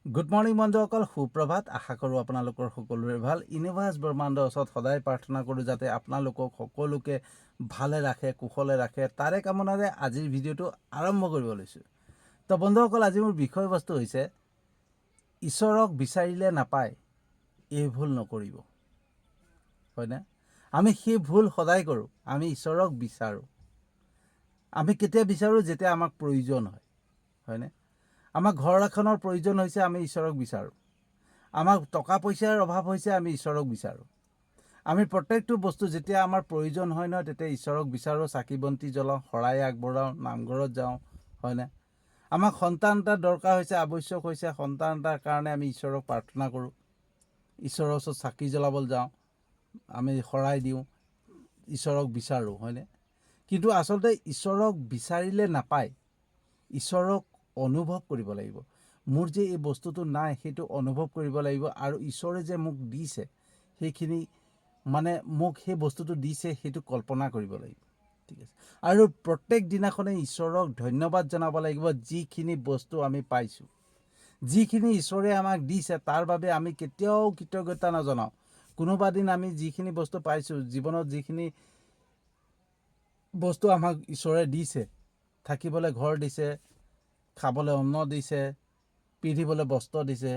Good morning বন্ধুসকল, সুপ্ৰভাত। আশা কৰোঁ আপোনালোকৰ সকলোৰে ভাল। ইউনিভাৰ্ছ ব্ৰহ্মাণ্ডৰ ওচৰত সদায় প্ৰাৰ্থনা কৰোঁ যাতে আপোনালোকক সকলোকে ভালে ৰাখে, কুশলে ৰাখে। তাৰে কামনাৰে আজিৰ ভিডিঅ'টো আৰম্ভ কৰিব লৈছোঁ। তো বন্ধুসকল, আজি মোৰ বিষয়বস্তু হৈছে ঈশ্বৰক বিচাৰিলে নাপায়, এই ভুল নকৰিব। হয়নে? আমি সেই ভুল সদায় কৰোঁ। আমি ঈশ্বৰক বিচাৰোঁ। আমি কেতিয়া বিচাৰোঁ? যেতিয়া আমাক প্ৰয়োজন হয়। হয়নে? আমাক ঘৰ এখনৰ প্ৰয়োজন হৈছে, আমি ঈশ্বৰক বিচাৰোঁ। আমাক টকা পইচাৰ অভাৱ হৈছে, আমি ঈশ্বৰক বিচাৰোঁ। আমি প্ৰত্যেকটো বস্তু যেতিয়া আমাৰ প্ৰয়োজন হয় নহয়, তেতিয়া ঈশ্বৰক বিচাৰোঁ, চাকি বন্তি জ্বলাওঁ, শৰাই আগবঢ়াওঁ, নামঘৰত যাওঁ। হয়নে? আমাক সন্তান এটা দৰকাৰ হৈছে, আৱশ্যক হৈছে, সন্তান এটাৰ কাৰণে আমি ঈশ্বৰক প্ৰাৰ্থনা কৰোঁ। ঈশ্বৰৰ ওচৰত চাকি জ্বলাবলৈ যাওঁ, আমি শৰাই দিওঁ, ঈশ্বৰক বিচাৰোঁ। হয়নে? কিন্তু আচলতে ঈশ্বৰক বিচাৰিলে নাপায়, ঈশ্বৰক অনুভৱ কৰিব লাগিব। মোৰ যে এই বস্তুটো নাই, সেইটো অনুভৱ কৰিব লাগিব। আৰু ঈশ্বৰে যে মোক দিছে, সেইখিনি মানে মোক সেই বস্তুটো দিছে, সেইটো কল্পনা কৰিব লাগিব। ঠিক আছে? আৰু প্ৰত্যেক দিনাখনে ঈশ্বৰক ধন্যবাদ জনাব লাগিব যিখিনি বস্তু আমি পাইছোঁ। যিখিনি ঈশ্বৰে আমাক দিছে, তাৰ বাবে আমি কেতিয়াও কৃতজ্ঞতা নজনাওঁ। কোনোবা দিন আমি যিখিনি বস্তু পাইছোঁ, জীৱনত যিখিনি বস্তু আমাক ঈশ্বৰে দিছে, থাকিবলৈ ঘৰ দিছে, খাবলৈ অন্ন দিছে, পিন্ধিবলৈ বস্ত্ৰ দিছে।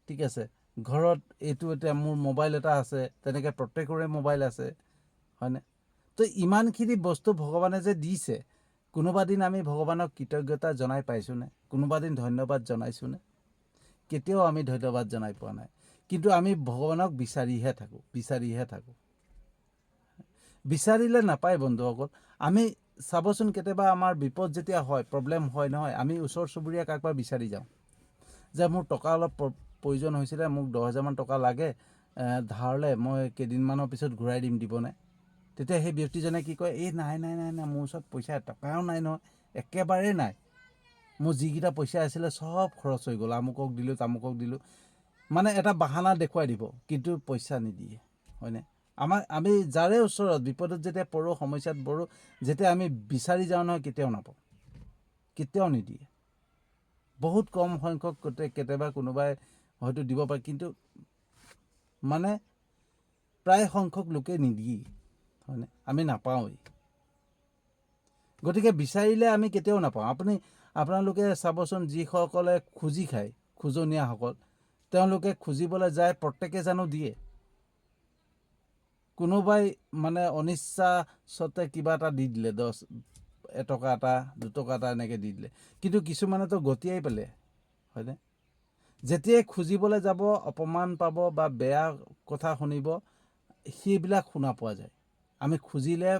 ঠিক আছে? ঘৰত এইটো এতিয়া মোৰ মোবাইল এটা আছে, তেনেকৈ প্ৰত্যেকৰে মোবাইল আছে। হয়নে? তো ইমানখিনি বস্তু ভগৱানে যে দিছে, কোনোবা দিন আমি ভগৱানক কৃতজ্ঞতা জনাই পাইছোঁনে? কোনোবা দিন ধন্যবাদ জনাইছোঁনে? কেতিয়াও আমি ধন্যবাদ জনাই পোৱা নাই। কিন্তু আমি ভগৱানক বিচাৰিহে থাকোঁ। বিচাৰিলে নাপায় বন্ধুসকল। আমি চাবচোন, কেতিয়াবা আমাৰ বিপদ যেতিয়া হয়, প্ৰব্লেম হয় নহয়, আমি ওচৰ চুবুৰীয়া কাৰোবাক বিচাৰি যাওঁ যে মোৰ টকা অলপ প্ৰয়োজন হৈছিলে, মোক 10,000 টকা লাগে, ধাৰলৈ, মই কেইদিনমানৰ পিছত ঘূৰাই দিম, দিবনে? তেতিয়া সেই ব্যক্তিজনে কি কয়, এই নাই, মোৰ ওচৰত পইচা টকাও নাই নহয়, একেবাৰেই নাই। মোৰ যিকেইটা পইচা আছিলে চব খৰচ হৈ গ'ল, আমুকক দিলোঁ, তামুকক দিলোঁ। মানে এটা বাহানা দেখুৱাই দিব, কিন্তু পইচা নিদিয়ে। হয়নে? আমি যাৰে ওচৰত বিপদত যেতিয়া পৰোঁ, সমস্যাত পৰোঁ, যেতিয়া আমি বিচাৰি যাওঁ নহয়, কেতিয়াও নাপাওঁ, কেতিয়াও নিদিয়ে। বহুত কম সংখ্যক কেতিয়াবা কোনোবাই হয়তো দিব পাৰে, কিন্তু মানে প্ৰায় সংখ্যক লোকে নিদিয়ে। হয়নে? আমি নাপাওঁৱেই। গতিকে বিচাৰিলে আমি কেতিয়াও নাপাওঁ। আপোনালোকে চাবচোন, যিসকলে খুজি খায়, খোজনীয়াসকল, তেওঁলোকে খুজিবলৈ যায়, প্ৰত্যেকে জানো দিয়ে? কোনোবাই মানে অনিচ্ছাসত্ত্বে কিবা এটা দি দিলে, 10 এটকা এটা, 2 টকা এটা এনেকৈ দি দিলে, কিন্তু কিছুমানেতো গতিয়াই পেলে। হয়নে? যেতিয়াই খুজিবলৈ যাব, অপমান পাব বা বেয়া কথা শুনিব, সেইবিলাক শুনা পোৱা যায়। আমি খুজিলে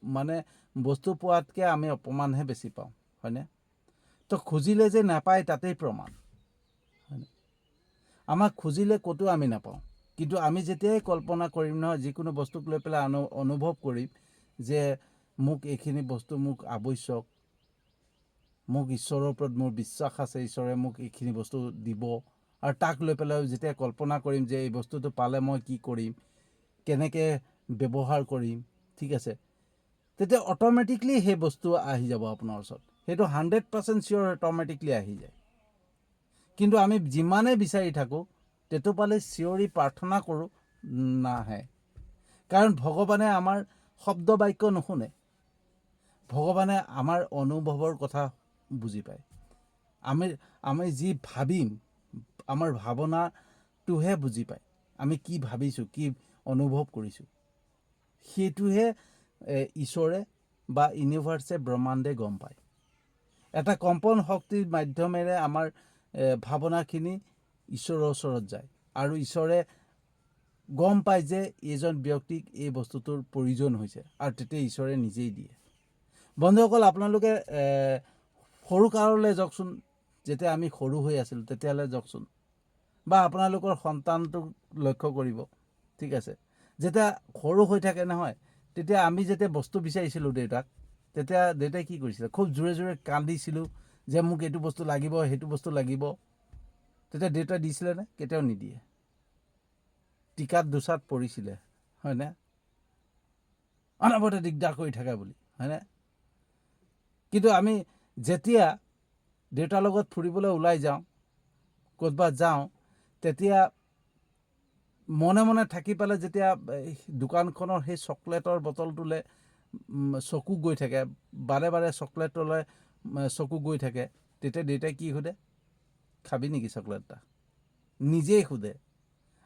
মানে বস্তু পোৱাতকৈ আমি অপমানহে বেছি পাওঁ। হয়নে? তো খুজিলে যে নাপায়, তাতেই প্ৰমাণ। হয়নে? আমাক খুজিলে ক'তো আমি নাপাওঁ, কিন্তু আমি যেতিয়াই কল্পনা কৰিম নহয়, যিকোনো বস্তুক লৈ পেলাই অনুভৱ কৰিম যে মোক এইখিনি বস্তু মোক আৱশ্যক, মোক ঈশ্বৰৰ ওপৰত মোৰ বিশ্বাস আছে, ঈশ্বৰে মোক এইখিনি বস্তু দিব, আৰু তাক লৈ পেলাই যেতিয়া কল্পনা কৰিম যে এই বস্তুটো পালে মই কি কৰিম, কেনেকৈ ব্যৱহাৰ কৰিম, ঠিক আছে, তেতিয়া অট'মেটিকলি সেই বস্তু আহি যাব আপোনাৰ ওচৰত। সেইটো 100% চিয়'ৰ অট'মেটিকলি আহি যায়। কিন্তু আমি যিমানেই বিচাৰি থাকোঁ, তেটোপালে চিঞৰি প্ৰাৰ্থনা কৰোঁ, নাহে। কাৰণ ভগৱানে আমাৰ শব্দ বাক্য নুশুনে। ভগৱানে আমাৰ অনুভৱৰ কথা বুজি পায়। আমি যি ভাবিম, আমাৰ ভাৱনাটোহে বুজি পায়। আমি কি ভাবিছোঁ, কি অনুভৱ কৰিছোঁ, সেইটোহে ঈশ্বৰে বা ইউনিভাৰ্ছে, ব্ৰহ্মাণ্ডে গম পায়। এটা কম্পন শক্তিৰ মাধ্যমেৰে আমাৰ ভাৱনাখিনি ঈশ্বৰৰ ওচৰত যায়, আৰু ঈশ্বৰে গম পায় যে এইজন ব্যক্তিক এই বস্তুটোৰ প্ৰয়োজন হৈছে, আৰু তেতিয়া ঈশ্বৰে নিজেই দিয়ে। বন্ধুসকল, আপোনালোকে সৰু কাললৈ যাওকচোন, যেতিয়া আমি সৰু হৈ আছিলোঁ তেতিয়ালৈ যাওকচোন, বা আপোনালোকৰ সন্তানটোক লক্ষ্য কৰিব। ঠিক আছে? যেতিয়া সৰু হৈ থাকে নহয়, তেতিয়া আমি যেতিয়া বস্তু বিচাৰিছিলোঁ দেউতাক, তেতিয়া দেউতাই কি কৰিছিলে? খুব জোৰে জোৰে কান্দিছিলোঁ যে মোক এইটো বস্তু লাগিব, সেইটো বস্তু লাগিব। তেতিয়া দেউতাই দিছিলেনে? কেতিয়াও নিদিয়ে। টিকাত দুচাত পৰিছিলে। হয়নে? অনবৰতে দিগদাৰ কৰি থাকে বুলি। হয়নে? কিন্তু আমি যেতিয়া দেউতাৰ লগত ফুৰিবলৈ ওলাই যাওঁ, ক'ৰবাত যাওঁ তেতিয়া মনে মনে থাকি পেলাই যেতিয়া দোকানখনৰ সেই চকলেটৰ বটলটোলৈ চকু গৈ থাকে, বাৰে বাৰে চকলেটলৈ চকু গৈ থাকে, তেতিয়া দেউতাই কি সোধে, খাবি নেকি চকলেট এটা? নিজেই সোধে,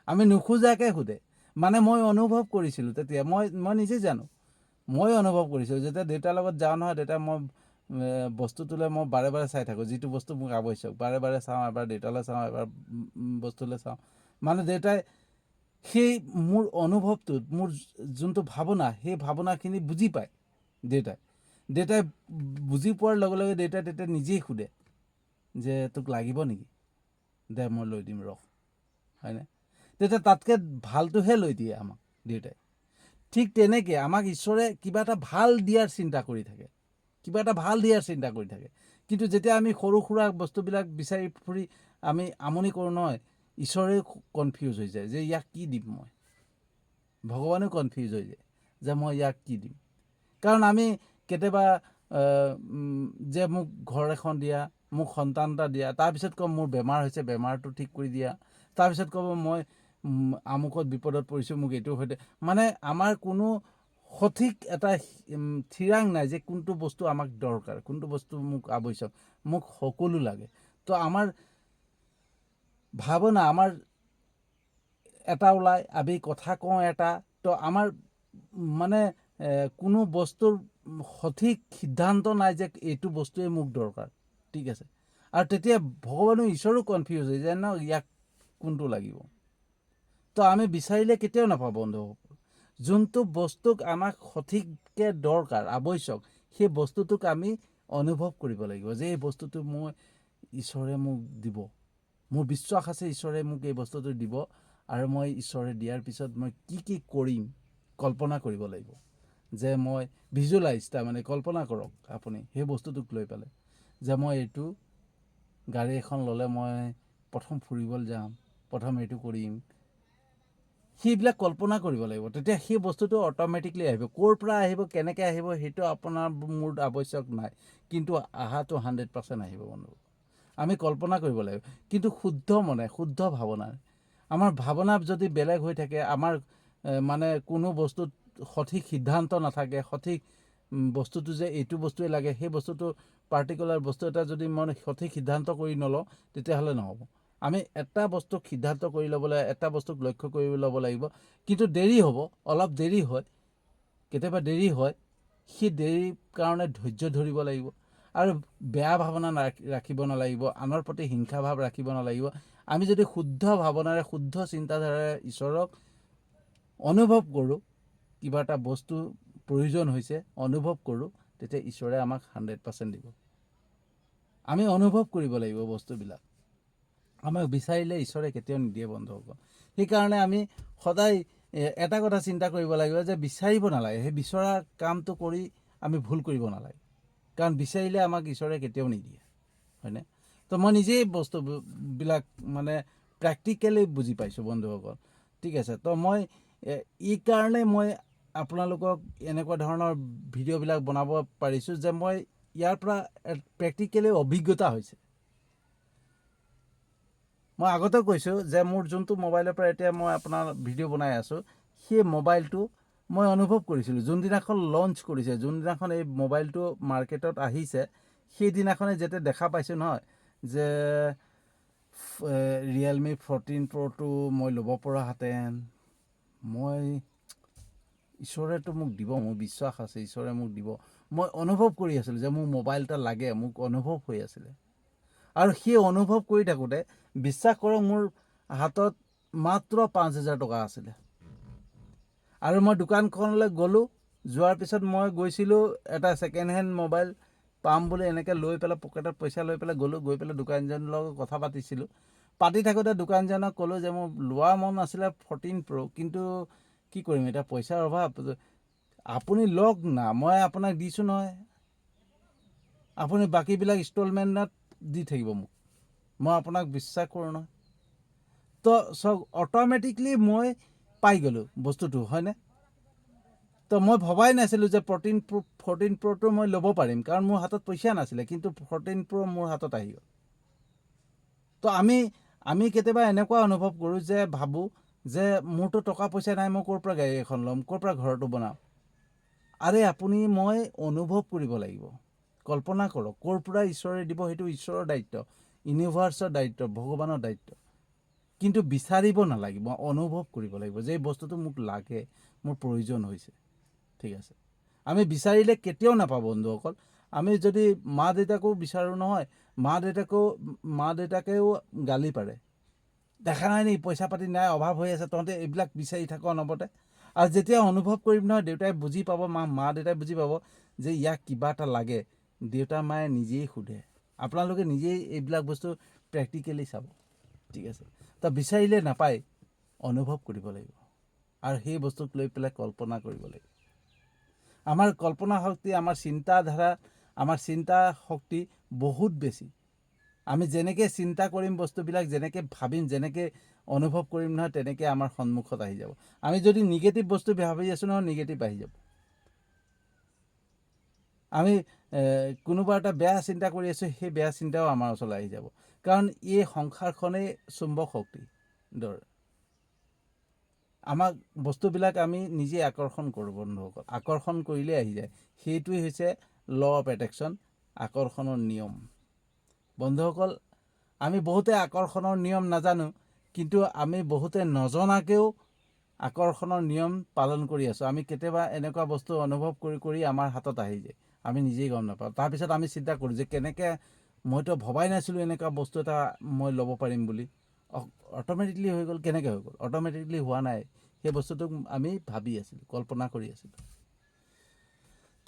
আমি নোখোজাকৈ সোধে। মানে মই অনুভৱ কৰিছিলোঁ তেতিয়া, মই নিজে জানো, মই অনুভৱ কৰিছিলোঁ যেতিয়া দেউতাৰ লগত যাওঁ নহয়, দেউতাই মই বস্তুটোলৈ মই বাৰে বাৰে চাই থাকোঁ, যিটো বস্তু মোক আৱশ্যক, বাৰে বাৰে চাওঁ, এবাৰ দেউতালৈ চাওঁ, এবাৰ বস্তুলৈ চাওঁ। মানে দেউতাই সেই মোৰ অনুভৱটোত মোৰ যোনটো ভাৱনা, সেই ভাৱনাখিনি বুজি পায় দেউতাই বুজি পোৱাৰ লগে লগে দেউতাই তেতিয়া নিজেই সোধে যে তোক লাগিব নেকি, দে মই লৈ দিম ৰহ, হয়নে? তেতিয়া তাতকৈ ভালটোহে লৈ দিয়ে আমাক দেউতাই। ঠিক তেনেকৈ আমাক ঈশ্বৰে কিবা এটা ভাল দিয়াৰ চিন্তা কৰি থাকে, কিবা এটা ভাল দিয়াৰ চিন্তা কৰি থাকে। কিন্তু যেতিয়া আমি সৰু সুৰা বস্তুবিলাক বিচাৰি ফুৰি আমি আমনি কৰোঁ নহয়, ঈশ্বৰেও কনফিউজ হৈ যায় যে ইয়াক কি দিম মই, ভগৱানেও কনফিউজ হৈ যায় যে মই ইয়াক কি দিম। কাৰণ আমি কেতিয়াবা যে মোক ঘৰ এখন দিয়া, মোক সন্তান এটা দিয়া, তাৰপিছত ক'ম মোৰ বেমাৰ হৈছে, বেমাৰটো ঠিক কৰি দিয়া, তাৰপিছত ক'ব মই আমুকত বিপদত পৰিছোঁ, মোক এইটো সৈতে, মানে আমাৰ কোনো সঠিক এটা থিৰাং নাই যে কোনটো বস্তু আমাক দৰকাৰ, কোনটো বস্তু মোক আৱশ্যক, মোক সকলো লাগে। তো আমাৰ ভাৱনা আমাৰ এটা ওলাই, আমি কথা কওঁ এটা, তো আমাৰ মানে কোনো বস্তুৰ সঠিক সিদ্ধান্ত নাই যে এইটো বস্তুৱে মোক দৰকাৰ, ঠিক আছে। আৰু তেতিয়া ভগৱানো ঈশ্বৰো কনফিউজ হৈ যায় ন, ইয়াক কোনটো লাগিব। তো আমি বিচাৰিলে কেতিয়াও নাপাওঁ বন্ধুসকল। যোনটো বস্তুক আমাক সঠিককৈ দৰকাৰ, আৱশ্যক, সেই বস্তুটোক আমি অনুভৱ কৰিব লাগিব যে এই বস্তুটো ঈশ্বৰে মোক দিব, মোৰ বিশ্বাস আছে ঈশ্বৰে মোক এই বস্তুটো দিব, আৰু মই ঈশ্বৰে দিয়াৰ পিছত মই কি কৰিম কল্পনা কৰিব লাগিব। যে মই ভিজুৱেলাইজ, তাৰমানে কল্পনা কৰক আপুনি সেই বস্তুটোক লৈ পেলাই, যে মই এইটো গাড়ী এখন ল'লে মই প্ৰথম ফুৰিবলৈ যাম, প্ৰথম এইটো কৰিম, সেইবিলাক কল্পনা কৰিব লাগিব। তেতিয়া সেই বস্তুটো অট'মেটিকলি আহিব। ক'ৰ পৰা আহিব, কেনেকৈ আহিব, সেইটো আপোনাৰ মোৰ আৱশ্যক নাই, কিন্তু অহাটো 100% আহিব বন্ধু। আমি কল্পনা কৰিব লাগিব, কিন্তু শুদ্ধ মনে, শুদ্ধ ভাৱনাৰ। আমাৰ ভাৱনা যদি বেলেগ হৈ থাকে, আমাৰ মানে কোনো বস্তুত সঠিক সিদ্ধান্ত নাথাকে, সঠিক বস্তুটো যে এইটো বস্তুৱে লাগে, সেই বস্তুটো পাৰ্টিকুলাৰ বস্তু এটা যদি মই সঠিক সিদ্ধান্ত কৰি নলওঁ, তেতিয়াহ'লে নহ'ব। আমি এটা বস্তুক সিদ্ধান্ত কৰি ল'বলৈ, এটা বস্তুক লক্ষ্য কৰি ল'ব লাগিব, কিন্তু দেৰি হ'ব, অলপ দেৰি হয়, কেতিয়াবা দেৰি হয়। সেই দেৰিৰ কাৰণে ধৈৰ্য ধৰিব লাগিব, আৰু বেয়া ভাৱনা ৰাখিব নালাগিব, আনৰ প্ৰতি হিংসা ভাৱ ৰাখিব নালাগিব। আমি যদি শুদ্ধ ভাৱনাৰে, শুদ্ধ চিন্তাধাৰাৰে ঈশ্বৰক অনুভৱ কৰোঁ, কিবা এটা বস্তু প্ৰয়োজন হৈছে, অনুভৱ কৰোঁ, তেতিয়া ঈশ্বৰে আমাক 100% দিব। আমি অনুভৱ কৰিব লাগিব বস্তুবিলাক। আমাক বিচাৰিলে ঈশ্বৰে কেতিয়াও নিদিয়ে বন্ধুসকল। সেইকাৰণে আমি সদায় এটা কথা চিন্তা কৰিব লাগিব যে বিচাৰিব নালাগে, সেই বিচৰা কামটো কৰি আমি ভুল কৰিব নালাগে, কাৰণ বিচাৰিলে আমাক ঈশ্বৰে কেতিয়াও নিদিয়ে, হয়নে? তো মই নিজেই বস্তুবিলাক মানে প্ৰেক্টিকেলি বুজি পাইছোঁ বন্ধুসকল, ঠিক আছে। তো মই এই কাৰণে মই আপোনালোকক এনেকুৱা ধৰণৰ ভিডিঅ'বিলাক বনাব পাৰিছোঁ যে মই ইয়াৰ পৰা প্ৰেক্টিকেলি অভিজ্ঞতা হৈছে। মই আগতে কৈছোঁ যে মোৰ যোনটো মোবাইলৰ পৰা এতিয়া মই আপোনাৰ ভিডিঅ' বনাই আছোঁ, সেই মোবাইলটো মই অনুভৱ কৰিছিলোঁ যোনদিনাখন লঞ্চ কৰিছে, যোনদিনাখন এই মোবাইলটো মাৰ্কেটত আহিছে, সেইদিনাখনে যেতিয়া দেখা পাইছোঁ নহয় যে ৰিয়েলমি 14 Proটো মই ল'ব পৰাহেঁতেন, মই ঈশ্বৰেতো মোক দিব, মোৰ বিশ্বাস আছে ঈশ্বৰে মোক দিব, মই অনুভৱ কৰি আছিলোঁ যে মোৰ মোবাইল এটা লাগে, মোক অনুভৱ হৈ আছিলে। আৰু সেই অনুভৱ কৰি থাকোঁতে বিশ্বাস কৰক মোৰ হাতত মাত্ৰ 5,000 টকা আছিলে, আৰু মই দোকানখনলৈ গ'লোঁ। যোৱাৰ পিছত মই গৈছিলোঁ এটা ছেকেণ্ড হেণ্ড মোবাইল পাম বুলি, এনেকৈ লৈ পেলাই পকেটত পইচা লৈ পেলাই গ'লোঁ, গৈ পেলাই দোকানজনৰ লগত কথা পাতিছিলোঁ। পাতি থাকোঁতে দোকানজনক ক'লোঁ যে মোৰ লোৱা মন আছিলে 14 Pro, কিন্তু কি কৰিম এতিয়া, পইচাৰ অভাৱ, আপুনি লওক না, মই আপোনাক দিছোঁ নহয়, আপুনি বাকীবিলাক ইনষ্টলমেণ্টত দি থাকিব মোক, মই আপোনাক বিশ্বাস কৰোঁ নহয়। তো চব অট'মেটিকলি মই পাই গ'লোঁ বস্তুটো, হয়নে? তো মই ভবাই নাছিলোঁ যে 14 Proটো মই ল'ব পাৰিম, কাৰণ মোৰ হাতত পইচা নাছিলে, কিন্তু 14 Pro মোৰ হাতত আহি গ'ল। তো আমি কেতিয়াবা এনেকুৱা অনুভৱ কৰোঁ যে ভাবোঁ যে মোৰতো টকা পইচা নাই, মই ক'ৰ পৰা গাড়ী এখন ল'ম, ক'ৰ পৰা ঘৰটো বনাম। আৰে আপুনি মই অনুভৱ কৰিব লাগিব, কল্পনা কৰক ক'ৰ পৰা ঈশ্বৰে দিব, সেইটো ঈশ্বৰৰ দায়িত্ব, ইউনিভাৰ্চৰ দায়িত্ব, ভগৱানৰ দায়িত্ব। কিন্তু বিচাৰিব নালাগিব, অনুভৱ কৰিব লাগিব যে এই বস্তুটো মোক লাগে, মোৰ প্ৰয়োজন হৈছে। ঠিক আছে, আমি বিচাৰিলে কেতিয়াও নাপাওঁ বন্ধুসকল। আমি যদি মা দেউতাকো বিচাৰোঁ নহয়, মা দেউতাকেও গালি পাৰে, দেখা নাই নি পইচা পাতি নাই, অভাৱ হৈ আছে, তহঁতে এইবিলাক বিচাৰি থাক অনবৰতে। আৰু যেতিয়া অনুভৱ কৰিম নহয়, দেউতাই বুজি পাব, মা দেউতাই বুজি পাব যে ইয়াক কিবা এটা লাগে, দেউতা মায়ে নিজেই সোধে। আপোনালোকে নিজেই এইবিলাক বস্তু প্ৰেক্টিকেলি চাব। ঠিক আছে, তো বিচাৰিলে নাপায়, অনুভৱ কৰিব লাগিব আৰু সেই বস্তুক লৈ পেলাই কল্পনা কৰিব লাগিব। আমাৰ কল্পনা শক্তি, আমাৰ চিন্তাধাৰা, আমাৰ চিন্তা শক্তি বহুত বেছি। আমি যেনেকৈ চিন্তা কৰিম বস্তুবিলাক, যেনেকৈ ভাবিম, যেনেকৈ অনুভৱ কৰিম নহয়, তেনেকৈ আমাৰ সন্মুখত আহি যাব। আমি যদি নিগেটিভ বস্তু ভাবি আছোঁ নহয়, নিগেটিভ আহি যাব। আমি কোনোবা এটা বেয়া চিন্তা কৰি আছোঁ, সেই বেয়া চিন্তাও আমাৰ ওচৰলৈ আহি যাব। কাৰণ এই সংসাৰখনেই চুম্বক শক্তি দৰে। আমাক বস্তুবিলাক আমি নিজে আকৰ্ষণ কৰোঁ বন্ধুসকল, আকৰ্ষণ কৰিলেই আহি যায়। সেইটোৱেই হৈছে ল অফ এট্ৰেকশ্যন, আকৰ্ষণৰ নিয়ম। বন্ধুসকল, আমি বহুতে আকৰ্ষণৰ নিয়ম নাজানো, কিন্তু আমি বহুতে নজনাকৈও আকৰ্ষণৰ নিয়ম পালন কৰি আছোঁ। আমি কেতিয়াবা এনেকুৱা বস্তু অনুভৱ কৰি আমাৰ হাতত আহি যায়, আমি নিজেই গম নাপাওঁ। তাৰপিছত আমি চিন্তা কৰোঁ যে কেনেকৈ, মইতো ভবাই নাছিলোঁ এনেকুৱা বস্তু এটা মই ল'ব পাৰিম বুলি। অট'মেটিকলি হৈ গ'ল। কেনেকৈ হৈ গ'ল? অট'মেটিকলি হোৱা নাই, সেই বস্তুটোক আমি ভাবি আছিলোঁ, কল্পনা কৰি আছিলোঁ।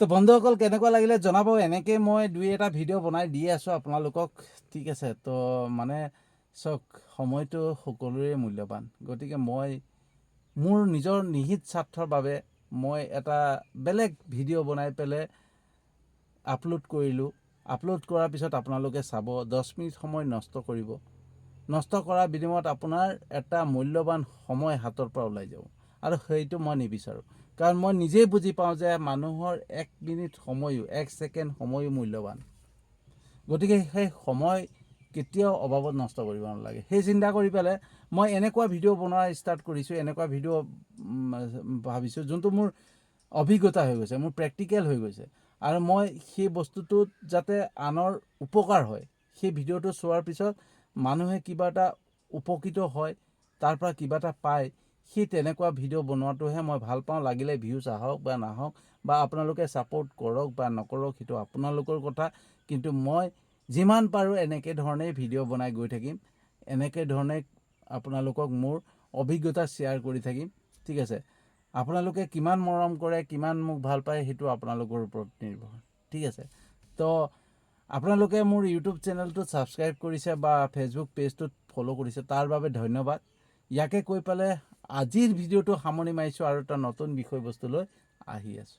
তো বন্ধুসকল, কেনেকুৱা লাগিলে জনাব। এনেকৈ মই 2-এটা ভিডিঅ' বনাই দি আছোঁ আপোনালোকক। ঠিক আছে, তো মানে চাওক, সময়টো সকলোৰে মূল্যৱান। গতিকে মই মোৰ নিজৰ নিহিত স্বাৰ্থৰ বাবে মই এটা বেলেগ ভিডিঅ' বনাই পেলাই আপলোড কৰিলোঁ। আপলোড কৰাৰ পিছত আপোনালোকে চাব, 10 মিনিট সময় নষ্ট কৰিব। নষ্ট কৰাৰ বিনিময়ত আপোনাৰ এটা মূল্যৱান সময় হাতৰ পৰা ওলাই যাব, আৰু সেইটো মই নিবিচাৰোঁ। কাৰণ মই নিজেই বুজি পাওঁ যে মানুহৰ 1 মিনিট সময়ো, 1 ছেকেণ্ড সময়ো মূল্যৱান। গতিকে সেই সময় কেতিয়াও অবাবত নষ্ট কৰিব নালাগে। সেই চিন্তা কৰি পেলাই মই এনেকুৱা ভিডিঅ' বনোৱা ষ্টাৰ্ট কৰিছোঁ, এনেকুৱা ভিডিঅ' ভাবিছোঁ যোনটো মোৰ অভিজ্ঞতা হৈ গৈছে, মোৰ প্ৰেক্টিকেল হৈ গৈছে। আৰু মই সেই বস্তুটোত যাতে আনৰ উপকাৰ হয়, সেই ভিডিঅ'টো চোৱাৰ পিছত মানুহে কিবা এটা উপকৃত হয়, তাৰ পৰা কিবা এটা পায়, সেই তেনেকুৱা ভিডিঅ' বনোৱাটোহে মই ভাল পাওঁ। লাগিলে ভিউজ আহক বা নাহক, বা আপোনালোকে ছাপোৰ্ট কৰক বা নকৰক, সেইটো আপোনালোকৰ কথা। কিন্তু মই যিমান পাৰোঁ এনেকৈ ধৰণেই ভিডিঅ' বনাই গৈ থাকিম, এনেকৈ ধৰণে আপোনালোকক মোৰ অভিজ্ঞতা শ্বেয়াৰ কৰি থাকিম। ঠিক আছে, আপোনালোকে কিমান মৰম কৰে, কিমান মোক ভাল পায়, সেইটো আপোনালোকৰ ওপৰত নিৰ্ভৰ। ঠিক আছে, তো আপোনালোকে মোৰ ইউটিউব চেনেলটো ছাবস্ক্ৰাইব কৰিছে বা ফেচবুক পেজটোত ফ'ল' কৰিছে, তাৰ বাবে ধন্যবাদ। ইয়াকে কৈ পেলাই আজিৰ ভিডিঅ'টো সামৰণি মাৰিছোঁ আৰু এটা নতুন বিষয়বস্তু লৈ আহি আছোঁ।